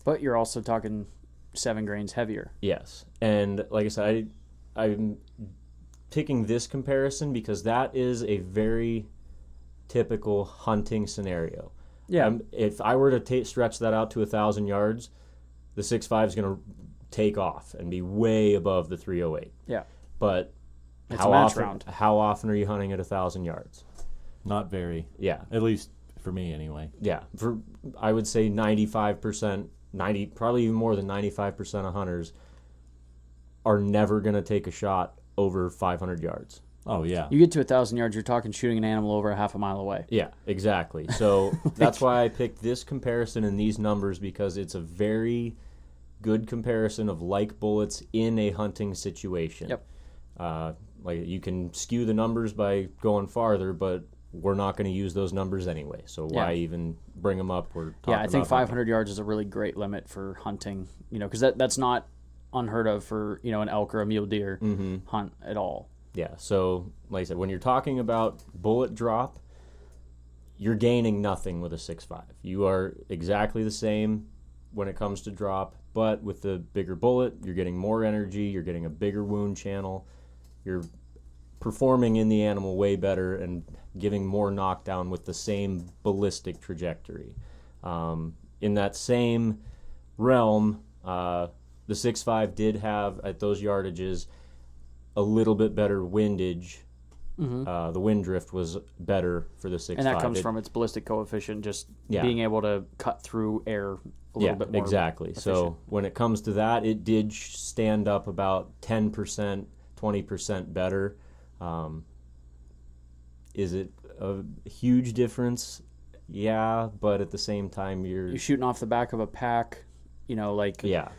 Speaker 1: But you're also talking 7 grains heavier.
Speaker 4: Yes. And like I said, I'm picking this comparison because that is a very typical hunting scenario.
Speaker 1: Yeah.
Speaker 4: If I were to stretch that out to 1,000 yards, the 6.5 is going to take off and be way above the 308.
Speaker 1: Yeah.
Speaker 4: But
Speaker 1: it's a match round.
Speaker 4: How often are you hunting at 1,000 yards?
Speaker 5: Not very.
Speaker 4: Yeah.
Speaker 5: At least for me, anyway.
Speaker 4: Yeah. I would say 95%, probably even more than 95% of hunters are never going to take a shot over 500 yards.
Speaker 5: Oh, yeah.
Speaker 1: You get to 1,000 yards, you're talking shooting an animal over a half a mile away.
Speaker 4: Yeah, exactly. So that's why I picked this comparison and these numbers, because it's a very good comparison of like bullets in a hunting situation.
Speaker 1: Yep.
Speaker 4: Like you can skew the numbers by going farther, but we're not going to use those numbers anyway. So why even bring them up?
Speaker 1: I think 500 yards is a really great limit for hunting. Because that's not unheard of for an elk or a mule deer hunt at all.
Speaker 4: Yeah, so like I said, when you're talking about bullet drop, you're gaining nothing with a 6.5. You are exactly the same when it comes to drop, but with the bigger bullet, you're getting more energy, you're getting a bigger wound channel, you're performing in the animal way better and giving more knockdown with the same ballistic trajectory. In that same realm, the 6.5 did have, at those yardages, a little bit better windage. The wind drift was better for the 6.5.
Speaker 1: And that comes from its ballistic coefficient, just being able to cut through air a little bit more.
Speaker 4: Exactly.
Speaker 1: Efficient.
Speaker 4: So when it comes to that, it did stand up about 10%, 20% better. Is it a huge difference? Yeah, but at the same time, you're
Speaker 1: shooting off the back of a pack, like...
Speaker 4: Yeah.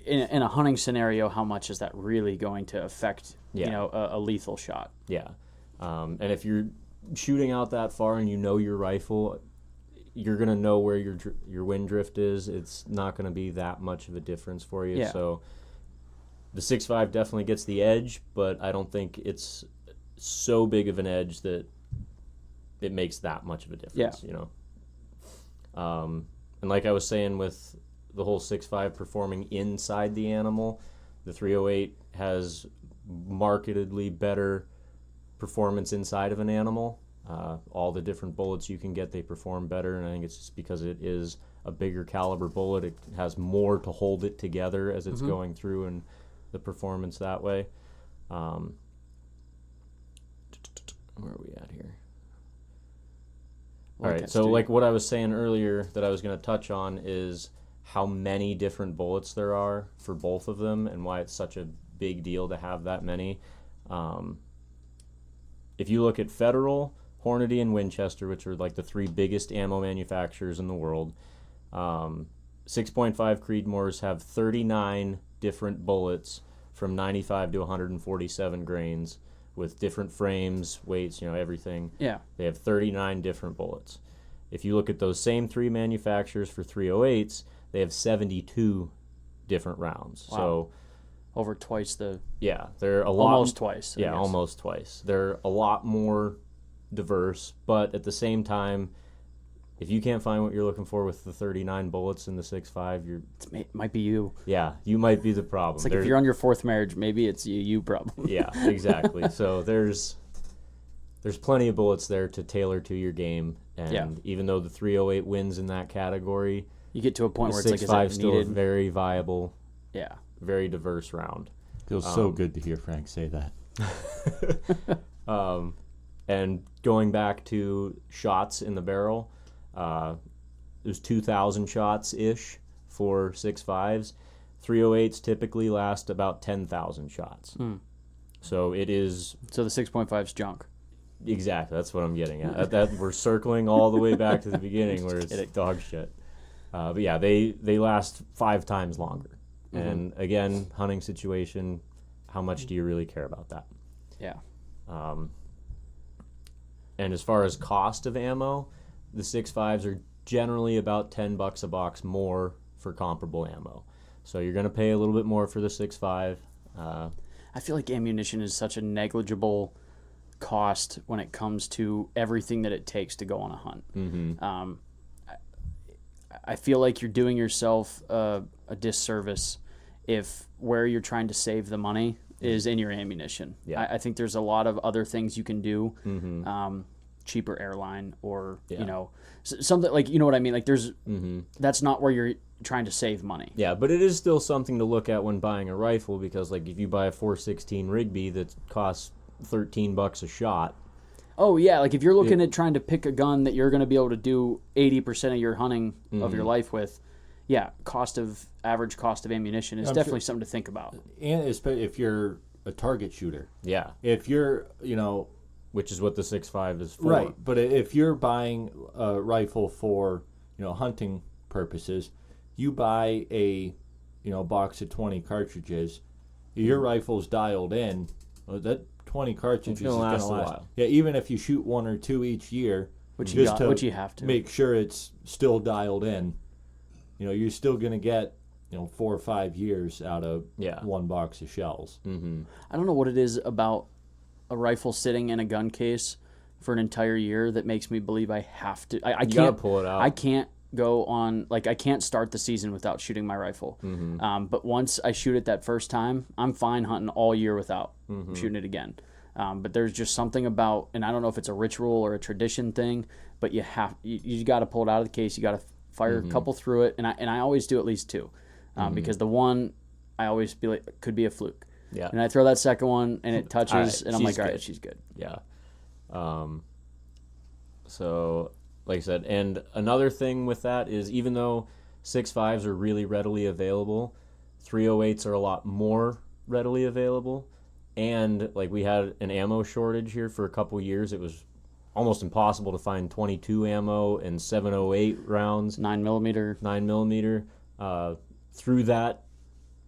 Speaker 1: In a hunting scenario, how much is that really going to affect, a lethal shot?
Speaker 4: Yeah. And if you're shooting out that far and you know your rifle, you're going to know where your wind drift is. It's not going to be that much of a difference for you.
Speaker 1: Yeah.
Speaker 4: So the 6.5 definitely gets the edge, but I don't think it's so big of an edge that it makes that much of a difference, And like I was saying with the whole 6.5 performing inside the animal, the 308 has markedly better performance inside of an animal. All the different bullets you can get, they perform better, and I think it's just because it is a bigger caliber bullet. It has more to hold it together as it's going through, and the performance that way. Where are we at here? All right, so like what I was saying earlier that I was going to touch on is how many different bullets there are for both of them and why it's such a big deal to have that many. If you look at Federal, Hornady, and Winchester, which are like the 3 biggest ammo manufacturers in the world, 6.5 Creedmoors have 39 different bullets from 95 to 147 grains with different frames, weights, everything.
Speaker 1: Yeah.
Speaker 4: They have 39 different bullets. If you look at those same 3 manufacturers for 308s, they have 72 different rounds.
Speaker 1: Wow.
Speaker 4: So
Speaker 1: over twice the...
Speaker 4: Yeah, they're a lot...
Speaker 1: Almost twice.
Speaker 4: Yeah, almost twice. They're a lot more diverse, but at the same time, if you can't find what you're looking for with the 39 bullets in the 6.5,
Speaker 1: it might be you.
Speaker 4: Yeah, you might be the problem.
Speaker 1: It's like if you're on your 4th marriage, maybe it's you problem.
Speaker 4: Yeah, exactly. So there's plenty of bullets there to tailor to your game, and even though the 308 wins in that category,
Speaker 1: you get to a point where it's like, is
Speaker 4: 6.5
Speaker 1: it
Speaker 4: still
Speaker 1: needed?
Speaker 4: a very viable,
Speaker 1: Yeah.
Speaker 4: very diverse round.
Speaker 5: Feels so good to hear Frank say that.
Speaker 4: And going back to shots in the barrel, there's 2,000 shots-ish for 6.5s. 308s typically last about 10,000 shots. So it is...
Speaker 1: So the 6.5's junk.
Speaker 4: Exactly, that's what I'm getting at. That we're circling all the way back to the beginning where it's dog shit. But yeah, they last 5 times longer.
Speaker 1: Mm-hmm.
Speaker 4: And again, hunting situation, how much do you really care about that?
Speaker 1: Yeah.
Speaker 4: And as far as cost of ammo, the 6.5s are generally about $10 a box more for comparable ammo. So you're going to pay a little bit more for the 6.5.
Speaker 1: I feel like ammunition is such a negligible cost when it comes to everything that it takes to go on a hunt.
Speaker 4: Mm-hmm.
Speaker 1: I feel like you're doing yourself a disservice if where you're trying to save the money is in your ammunition.
Speaker 4: Yeah.
Speaker 1: I think there's a lot of other things you can do.
Speaker 4: Mm-hmm.
Speaker 1: Cheaper airline or,
Speaker 4: Yeah.
Speaker 1: you know, something like, you know what I mean? Like there's,
Speaker 4: Mm-hmm.
Speaker 1: that's not where you're trying to save money.
Speaker 4: Yeah, but it is still something to look at when buying a rifle because, like, if you buy a 416 Rigby that costs $13 a shot,
Speaker 1: Oh, yeah. Like if you're looking at trying to pick a gun that you're going to be able to do 80% of your hunting of your life with, yeah, average cost of ammunition is definitely something to think about.
Speaker 5: And especially if you're a target shooter.
Speaker 4: yeah,
Speaker 5: If you're, you know,
Speaker 4: which is what the 6.5 is for.
Speaker 5: right, but if you're buying a rifle for, you know, hunting purposes, you buy a, you know, box of 20 cartridges, your rifle's dialed in, well, that 20 cartridges is
Speaker 4: gonna
Speaker 5: going to
Speaker 4: last a
Speaker 5: last.
Speaker 4: while.
Speaker 5: Yeah, even if you shoot 1 or 2 each year,
Speaker 1: Which
Speaker 5: just
Speaker 1: you have to.
Speaker 5: make sure it's still dialed in, you know, you're still going to get, you know, 4 or 5 years out of
Speaker 4: Yeah.
Speaker 5: 1 box of shells.
Speaker 4: Mm-hmm.
Speaker 1: I don't know what it is about a rifle sitting in a gun case for an entire year that makes me believe I have to. I
Speaker 4: You
Speaker 1: can't
Speaker 4: gotta pull it out.
Speaker 1: I can't go on, like, I can't start the season without shooting my rifle.
Speaker 4: Mm-hmm.
Speaker 1: But once I shoot it that first time, I'm fine hunting all year without
Speaker 4: Mm-hmm.
Speaker 1: shooting it again. But there's just something about, and I don't know if it's a ritual or a tradition thing, but you got to pull it out of the case. You got to fire
Speaker 4: Mm-hmm.
Speaker 1: a couple through it, and I always do at least 2, because the one I always feel like could be a fluke.
Speaker 4: Yeah.
Speaker 1: And I throw that second one, and it touches,
Speaker 4: All right,
Speaker 1: and I'm
Speaker 4: she's
Speaker 1: like, all right,
Speaker 4: good.
Speaker 1: she's good.
Speaker 4: Yeah. So, like I said, and another thing with that is even though 6.5s are really readily available, 308s are a lot more readily available. And, like, we had an ammo shortage here for a couple years. It was almost impossible to find 22 ammo and 708 rounds,
Speaker 1: 9mm.
Speaker 4: 9mm. Through that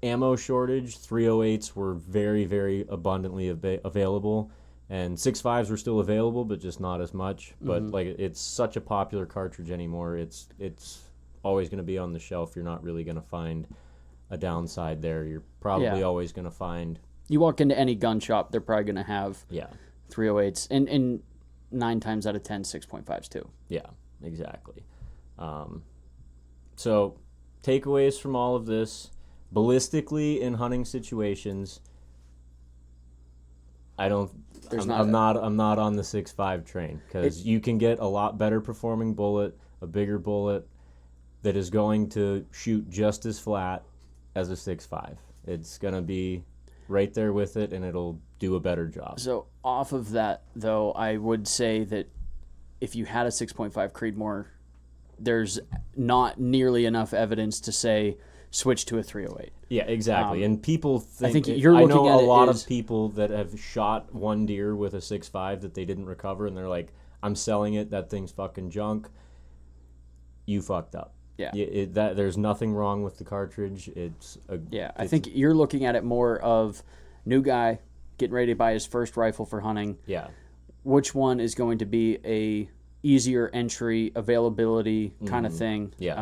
Speaker 4: ammo shortage, 308s were very, very abundantly available, and 6.5s were still available, but just not as much. But like, it's such a popular cartridge anymore. It's always going to be on the shelf. You're not really going to find a downside there. You're probably always going to find.
Speaker 1: You walk into any gun shop, they're probably going to have 308s, and 9 times out of 10, 6.5s too.
Speaker 4: Yeah, exactly. So, takeaways from all of this: ballistically in hunting situations, I'm not on the 6.5 train because you can get a lot better performing bullet, a bigger bullet that is going to shoot just as flat as a 6.5. It's gonna be right there with it, and it'll do a better job.
Speaker 1: So off of that, though, I would say that if you had a 6.5 Creedmoor, there's not nearly enough evidence to say switch to a 308.
Speaker 4: Yeah, exactly. And people think,
Speaker 1: I think you're looking
Speaker 4: know
Speaker 1: at
Speaker 4: a lot
Speaker 1: as-
Speaker 4: of people that have shot one deer with a 6.5 that they didn't recover, and they're like, "I'm selling it. That thing's fucking junk." You fucked up.
Speaker 1: Yeah.
Speaker 4: There's nothing wrong with the cartridge.
Speaker 1: I think you're looking at it more of new guy getting ready to buy his first rifle for hunting.
Speaker 4: Yeah.
Speaker 1: Which one is going to be a easier entry availability kind of thing?
Speaker 4: Yeah.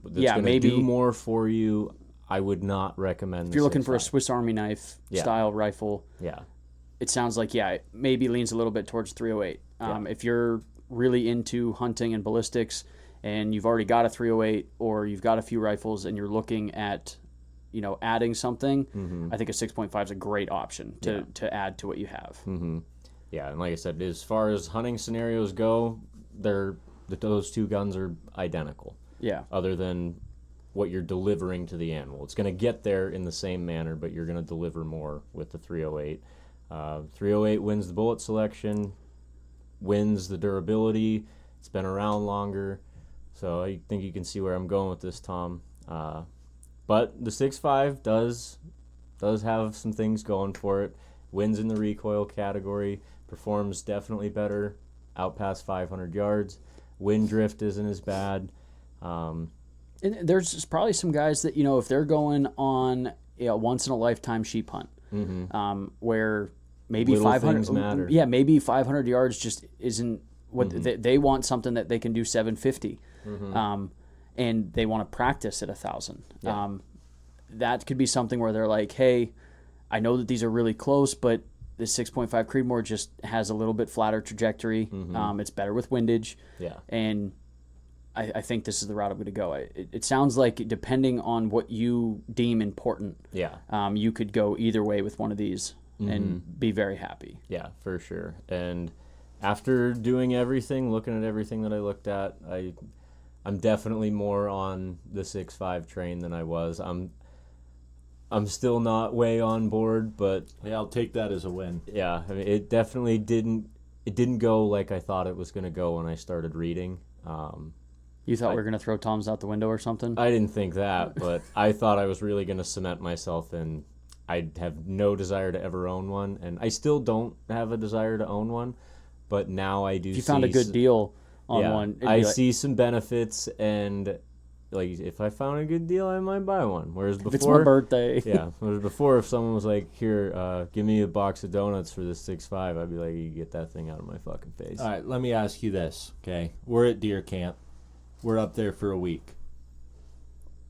Speaker 4: That's gonna
Speaker 1: maybe
Speaker 4: do more for you. I would not recommend.
Speaker 1: if you're looking for a Swiss Army knife style rifle.
Speaker 4: Yeah.
Speaker 1: It sounds like it maybe leans a little bit towards 308. If you're really into hunting and ballistics, and you've already got a 308 or you've got a few rifles and you're looking at, adding something, I think a 6.5 is a great option to add to what you have.
Speaker 4: Yeah, and like I said, as far as hunting scenarios go, those two guns are identical.
Speaker 1: Yeah.
Speaker 4: Other than what you're delivering to the animal. It's going to get there in the same manner, but you're going to deliver more with the 308. 308 wins the bullet selection, wins the durability. It's been around longer. So I think you can see where I'm going with this, Tom. But the 6.5 does have some things going for it. Wins in the recoil category, Perform's definitely better out past 500 yards. Wind drift isn't as bad.
Speaker 1: And there's probably some guys that, if they're going on a once-in-a-lifetime sheep hunt, where maybe
Speaker 4: Little
Speaker 1: 500
Speaker 4: things matter.
Speaker 1: Yeah, maybe 500 yards just isn't what they want, something that they can do 750. And they want to practice at 1,000.
Speaker 4: Yeah.
Speaker 1: That could be something where they're like, hey, I know that these are really close, but the 6.5 Creedmoor just has a little bit flatter trajectory. It's better with windage.
Speaker 4: Yeah.
Speaker 1: And I think this is the route I'm going to go. It sounds like, depending on what you deem important, you could go either way with one of these and be very happy.
Speaker 4: Yeah, for sure. And after doing everything, looking at everything that I looked at, I'm definitely more on the 6.5 train than I was. I'm still not way on board, but
Speaker 5: Yeah, I'll take that as a win.
Speaker 4: yeah, I mean, it definitely didn't go like I thought it was going to go when I started reading.
Speaker 1: You thought we were going to throw Tom's out the window or something?
Speaker 4: I didn't think that, but I thought I was really going to cement myself in. I have no desire to ever own one, and I still don't have a desire to own one, but now I do.
Speaker 1: If you found a good deal on one, it'd be
Speaker 4: I
Speaker 1: like,
Speaker 4: see some benefits, and like if I found a good deal, I might buy one. Whereas
Speaker 1: if it's my
Speaker 4: before,
Speaker 1: birthday.
Speaker 4: yeah, whereas before, if someone was like, "Here, give me a box of donuts for this 6.5," I'd be like, "You get that thing out of my fucking face."
Speaker 5: All right, let me ask you this, okay? We're at deer camp. We're up there for a week.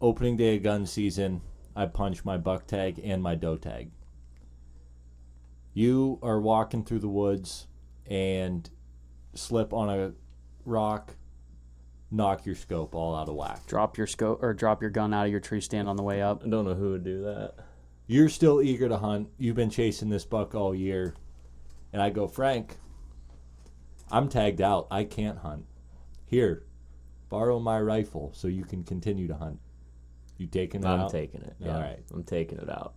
Speaker 5: Opening day of gun season, I punch my buck tag and my doe tag. You are walking through the woods and slip on a rock, knock your scope all out of whack.
Speaker 1: Drop your scope or drop your gun out of your tree stand on the way up.
Speaker 4: I don't know who would do that.
Speaker 5: You're still eager to hunt. You've been chasing this buck all year. And I go, Frank, I'm tagged out. I can't hunt. Here, borrow my rifle so you can continue to hunt. You taking it out?
Speaker 4: I'm taking it. Yeah,
Speaker 5: All right.
Speaker 4: I'm taking it out.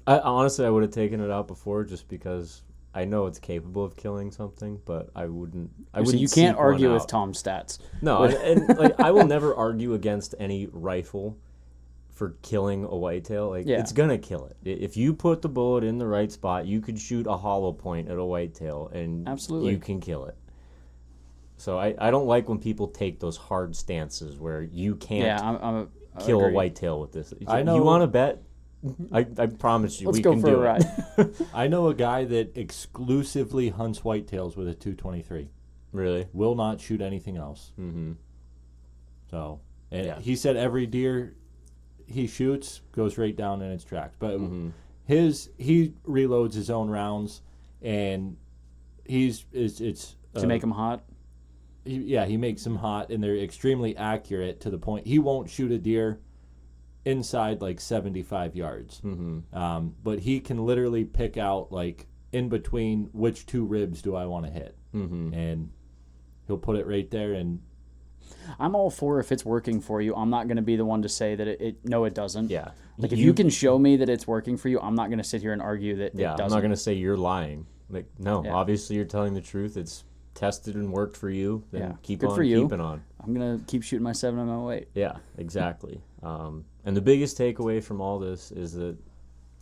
Speaker 4: Honestly, I would have taken it out before just because I know it's capable of killing something, but I wouldn't.
Speaker 1: So you can't
Speaker 4: seek one
Speaker 1: argue with
Speaker 4: out.
Speaker 1: Tom's stats.
Speaker 4: No, and like I will never argue against any rifle for killing a whitetail. Like it's gonna kill it. If you put the bullet in the right spot, you could shoot a hollow point at a whitetail, and
Speaker 1: Absolutely.
Speaker 4: you can kill it. So I don't like when people take those hard stances where you can't
Speaker 1: Yeah, I
Speaker 4: kill a
Speaker 1: agree.
Speaker 4: whitetail with this.
Speaker 5: I know-
Speaker 4: You want to bet? I promise you,
Speaker 1: Let's
Speaker 4: we
Speaker 1: go
Speaker 4: can
Speaker 1: for
Speaker 4: do
Speaker 1: a
Speaker 4: it.
Speaker 1: ride.
Speaker 5: I know a guy that exclusively hunts whitetails with a 223.
Speaker 4: Really?
Speaker 5: Will not shoot anything else.
Speaker 4: Mm-hmm.
Speaker 5: So, and
Speaker 4: Yeah.
Speaker 5: he said every deer he shoots goes right down in its tracks. But
Speaker 4: Mm-hmm.
Speaker 5: he reloads his own rounds, and it's
Speaker 1: To make them hot.
Speaker 5: he makes them hot, and they're extremely accurate to the point he won't shoot a deer inside like 75 yards.
Speaker 4: Mm-hmm.
Speaker 5: But he can literally pick out like in between which two ribs do I want to hit, and he'll put it right there. And
Speaker 1: I'm all for, if it's working for you, I'm not going to be the one to say that it doesn't.
Speaker 4: Yeah.
Speaker 1: Like if you can show me that it's working for you, I'm not going to sit here and argue that
Speaker 4: Yeah,
Speaker 1: it doesn't.
Speaker 4: I'm not going to say you're lying. Like, no,
Speaker 1: Yeah.
Speaker 4: Obviously you're telling the truth. It's tested and worked for you. Then
Speaker 1: Yeah,
Speaker 4: keep
Speaker 1: good
Speaker 4: on
Speaker 1: for you.
Speaker 4: keeping on.
Speaker 1: I'm going to keep shooting my 7.08.
Speaker 4: Yeah, exactly. And the biggest takeaway from all this is that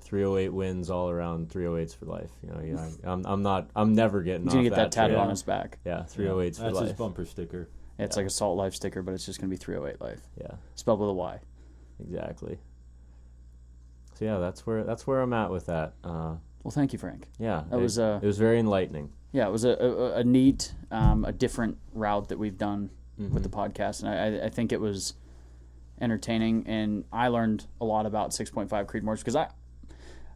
Speaker 4: 308 wins all around. 308s for life. I'm never getting
Speaker 1: He's
Speaker 4: off
Speaker 1: going to get that tattooed
Speaker 4: trail.
Speaker 1: on his back.
Speaker 4: Yeah, 308s for
Speaker 5: that's his
Speaker 4: life.
Speaker 5: bumper sticker.
Speaker 1: It's like a Salt Life sticker, but it's just going to be 308 Life.
Speaker 4: Yeah,
Speaker 1: Spelled with a Y.
Speaker 4: exactly. So yeah, that's where I'm at with that.
Speaker 1: Well, thank you, Frank.
Speaker 4: Yeah,
Speaker 1: That was,
Speaker 4: it was very enlightening.
Speaker 1: Yeah, it was a neat, a different route that we've done
Speaker 4: Mm-hmm.
Speaker 1: with the podcast, and I think it was entertaining, and I learned a lot about 6.5 Creedmoors because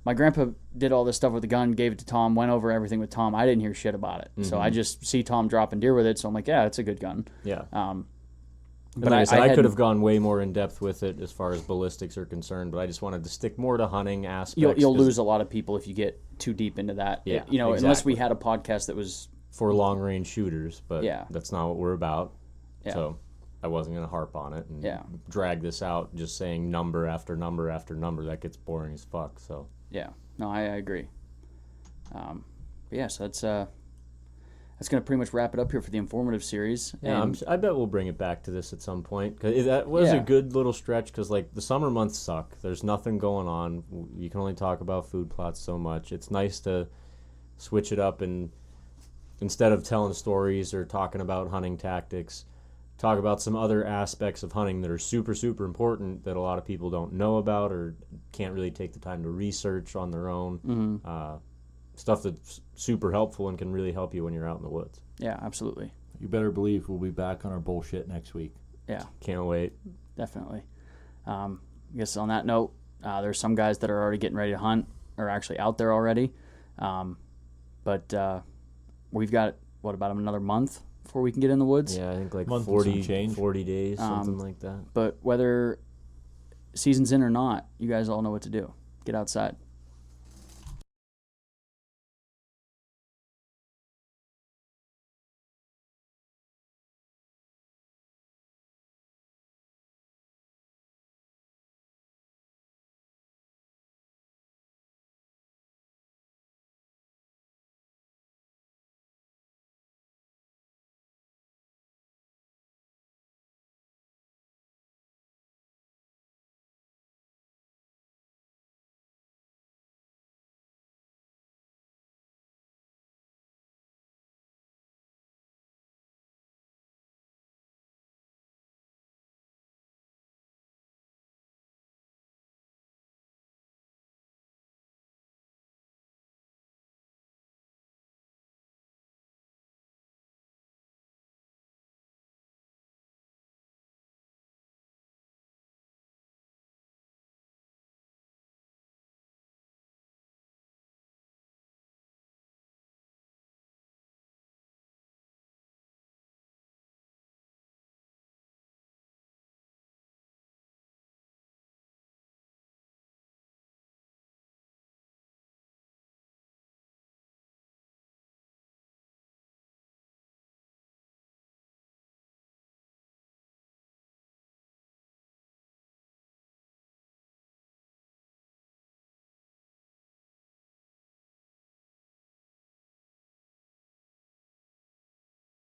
Speaker 1: my grandpa did all this stuff with the gun, gave it to Tom, went over everything with Tom. I didn't hear shit about it, so I just see Tom dropping deer with it, so I'm like, yeah, it's a good gun.
Speaker 4: Yeah.
Speaker 1: But
Speaker 4: Like I said, I
Speaker 1: had-
Speaker 4: could have gone way more in depth with it as far as ballistics are concerned, but I just wanted to stick more to hunting aspects.
Speaker 1: You'll
Speaker 4: 'cause
Speaker 1: lose a lot of people if you get too deep into that.
Speaker 4: Yeah,
Speaker 1: Unless we
Speaker 4: exactly.
Speaker 1: had a podcast that was
Speaker 4: for long range shooters, but
Speaker 1: Yeah.
Speaker 4: that's not what we're about.
Speaker 1: Yeah.
Speaker 4: So I wasn't going to harp on it and
Speaker 1: Yeah.
Speaker 4: drag this out just saying number after number after number. That gets boring as fuck. So
Speaker 1: yeah. No, I agree. But yeah, so that's going to pretty much wrap it up here for the informative series.
Speaker 4: yeah,
Speaker 1: And
Speaker 4: I bet we'll bring it back to this at some point. 'Cause that was a
Speaker 1: Yeah.
Speaker 4: good little stretch because like the summer months suck. There's nothing going on. You can only talk about food plots so much. It's nice to switch it up and instead of telling stories or talking about hunting tactics, talk about some other aspects of hunting that are super, super important that a lot of people don't know about or can't really take the time to research on their own. Stuff that's super helpful and can really help you when you're out in the woods.
Speaker 1: Yeah, absolutely.
Speaker 5: You better believe we'll be back on our bullshit next week.
Speaker 1: Yeah,
Speaker 4: Can't wait.
Speaker 1: definitely. I guess on that note, there's some guys that are already getting ready to hunt or actually out there already. But we've got, about another month before we can get in the woods?
Speaker 4: Yeah, I think like
Speaker 5: Month and
Speaker 4: 40
Speaker 5: some change.
Speaker 4: 40 days, something like that.
Speaker 1: But whether season's in or not, you guys all know what to do. Get outside.